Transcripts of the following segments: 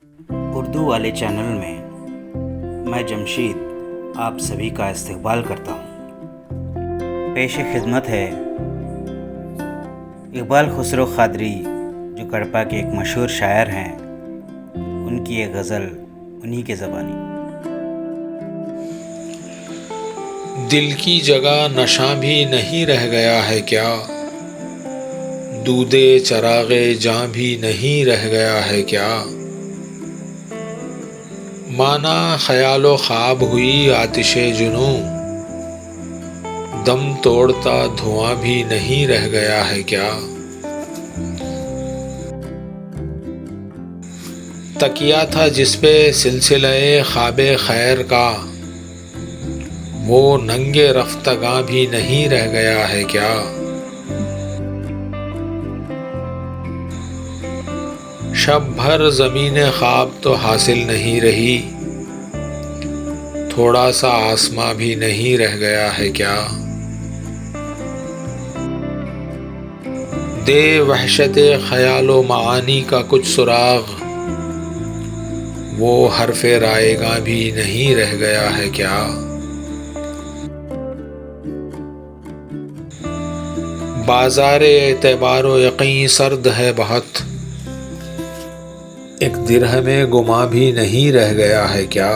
اردو والے چینل میں میں جمشید آپ سبھی کا استقبال کرتا ہوں۔ پیش خدمت ہے اقبال خسرو قادری، جو کڑپا کے ایک مشہور شاعر ہیں، ان کی ایک غزل انہی کے زبانی۔ دل کی جگہ نشاں بھی نہیں رہ گیا ہے کیا، دودے چراغ جاں بھی نہیں رہ گیا ہے کیا، مانا خیال و خواب ہوئی آتش جنوں، دم توڑتا دھواں بھی نہیں رہ گیا ہے کیا، تکیا تھا جس پہ سلسلہ خواب خیر کا، وہ ننگے رفتگاں بھی نہیں رہ گیا ہے کیا، شب بھر زمین خواب تو حاصل نہیں رہی، تھوڑا سا آسماں بھی نہیں رہ گیا ہے کیا، دے وحشت خیال و معانی کا کچھ سراغ، وہ حرف رائے گاں بھی نہیں رہ گیا ہے کیا، بازار اعتبار و یقین سرد ہے بہت، ایک درہم گما بھی نہیں رہ گیا ہے کیا،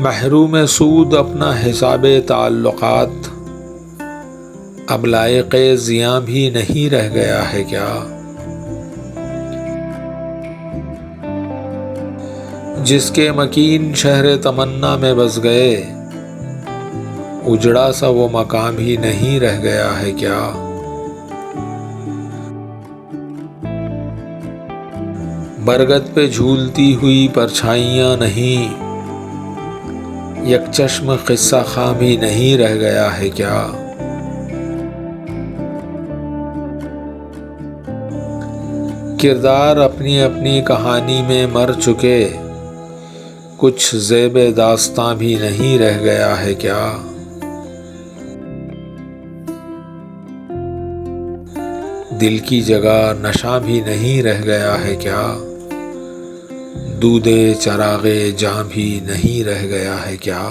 محروم سود اپنا حساب تعلقات، اب لائق زیاں بھی نہیں رہ گیا ہے کیا، جس کے مکین شہر تمنا میں بس گئے، اجڑا سا وہ مقام بھی نہیں رہ گیا ہے کیا، برگد پہ جھولتی ہوئی پرچھائیاں نہیں، یک چشم قصہ خواں بھی نہیں رہ گیا ہے کیا، کردار اپنی اپنی کہانی میں مر چکے، کچھ زیب داستاں بھی نہیں رہ گیا ہے کیا، دل کی جگہ نشاں بھی نہیں رہ گیا ہے کیا، دودے چراغ جاں بھی نہیں رہ گیا ہے کیا۔